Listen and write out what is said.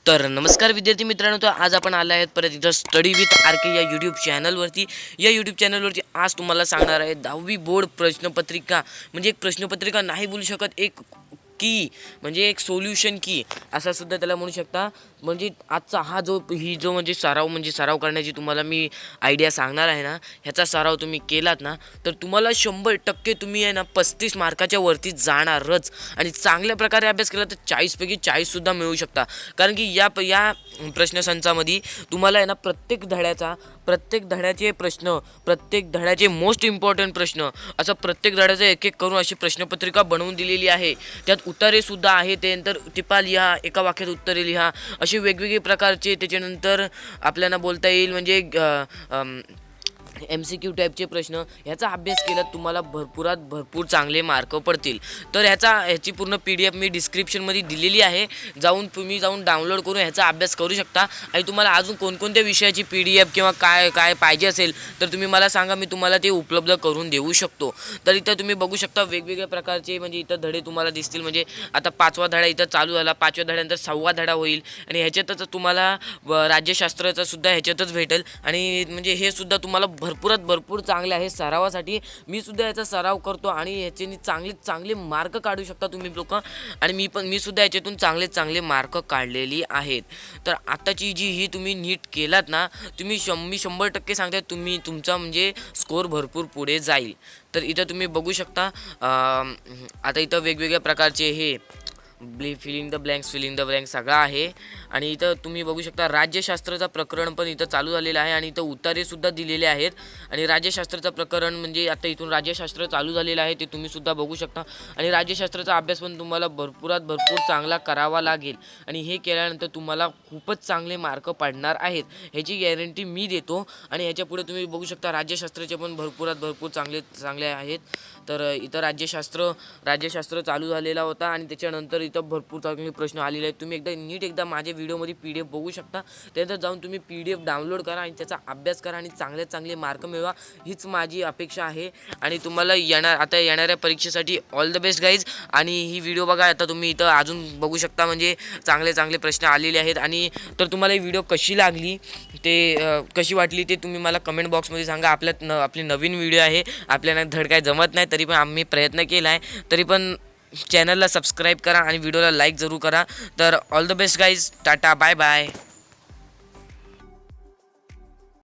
तर नमस्कार विद्यार्थी मित्रांनो, तर आज आपण आले आहेत परत एकदा स्टडी विथ आर के या यूट्यूब चॅनलवरती. या यूट्यूब चॅनलवरती आज तुम्हाला सांगणार आहे 10वी बोर्ड प्रश्नपत्रिका, म्हणजे एक प्रश्नपत्रिका नाही बोलू शकत, एक की म्हणजे एक सोल्युशन की असा सुद्धा त्याला म्हणू शकता. म्हणजे आजचा हा जो म्हणजे सराव करण्याची तुम्हाला मी आयडिया सांगणार आहे ना, ह्याचा सराव तुम्ही केलात ना तर तुम्हाला 100% तुम्ही आहे ना 35 मार्काच्या वरती जाणारच. आणि चांगल्या प्रकारे अभ्यास केला तर 40 पैकी 40सुद्धा मिळू शकता. कारण की या प्रश्नसंचामध्ये तुम्हाला आहे ना प्रत्येक धड्याचे प्रश्न, प्रत्येक धड्याचे मोस्ट इम्पॉर्टंट प्रश्न, असं प्रत्येक धड्याचं एक एक करून अशी प्रश्नपत्रिका बनवून दिलेली आहे. त्यात उत्तरेसुद्धा आहे, त्यानंतर टिपा लिहा, एका वाक्यात उत्तरे लिहा, असे वेगवेगळे प्रकारचे. त्याच्यानंतर आपल्याला बोलता येईल म्हणजे MCQ टाईपचे प्रश्न. ह्याचा अभ्यास केला तुम्हाला भरपूर चांगले मार्क पडतील. तर ह्याची पूर्ण PDF मी डिस्क्रिप्शनमध्ये दिलेली आहे, तुम्ही जाऊन डाउनलोड करून ह्याचा अभ्यास करू शकता. आणि तुम्हाला अजून कोणकोणत्या विषयाची PDF किंवा काय पाहिजे असेल तर तुम्ही मला सांगा, मी तुम्हाला ते उपलब्ध करून देऊ शकतो. तर इथं तुम्ही बघू शकता वेगवेगळ्या प्रकारचे म्हणजे इथं धडे तुम्हाला दिसतील. म्हणजे आता 5वा धडा इथं चालू झाला, 5व्या धड्यानंतर 6वा धडा होईल. आणि ह्याच्यातच तुम्हाला राज्यशास्त्राचा सुद्धा ह्याच्यातच भेटेल. आणि म्हणजे हे सुद्धा तुम्हाला भरपूर चांगले आहे सरावासाठी. मी सुद्धा याचा सराव करतो आणि ह्याच्यानी चांगले मार्क काढू शकता तुम्ही लोक. आणि मी सुद्धा याच्यातून चांगले मार्क काढलेली आहेत. तर आताची ही तुम्ही नीट केलात ना, मी 100% सांगते तुमचा म्हणजे स्कोअर भरपूर पुढे जाईल. तर इथं तुम्ही बघू शकता आता इथं वेगवेगळ्या प्रकारचे हे फिलिंग द ब्लँक्स सगळं आहे. आणि इथं तुम्ही बघू शकता राज्यशास्त्राचं प्रकरण पण इथं चालू झालेलं आहे. आणि इथं उतारेसुद्धा दिलेले आहेत. आणि राज्यशास्त्राचं प्रकरण म्हणजे आता इथून राज्यशास्त्र चालू झालेलं आहे, ते तुम्ही सुद्धा बघू शकता. आणि राज्यशास्त्राचा अभ्यास पण तुम्हाला भरपूर चांगला करावा लागेल. आणि हे केल्यानंतर तुम्हाला खूपच चांगले मार्क पडणार आहेत, ह्याची गॅरंटी मी देतो. आणि ह्याच्या पुढे तुम्ही बघू शकता राज्यशास्त्राचे पण भरपूर चांगले आहेत. तर इथं राज्यशास्त्र चालू झालेला होता. आणि त्याच्यानंतर इथं भरपूर चांगले प्रश्न आलेले आहेत. तुम्ही एकदा माझ्या व्हिडिओमध्ये PDF बघू शकता. त्यानंतर जाऊन तुम्ही PDF डाउनलोड करा आणि त्याचा अभ्यास करा आणि चांगले मार्क मिळवा, हीच माझी अपेक्षा आहे. आणि तुम्हाला येणाऱ्या परीक्षेसाठी ऑल द बेस्ट गाईज. आणि ही व्हिडिओ बघा, आता तुम्ही इथं अजून बघू शकता म्हणजे चांगले प्रश्न आलेले आहेत. आणि तर तुम्हाला ही व्हिडिओ कशी लागली, कशी वाटली ते तुम्ही मला कमेंट बॉक्समध्ये सांगा. आपली नवीन व्हिडिओ आहे, आपल्याला धड काय जमत नाही, तरी पण आम्ही प्रयत्न केला आहे. तरी पण चॅनलला सबस्क्राईब करा आणि व्हिडिओला लाईक जरूर करा. तर all the best guys, tata, bye bye.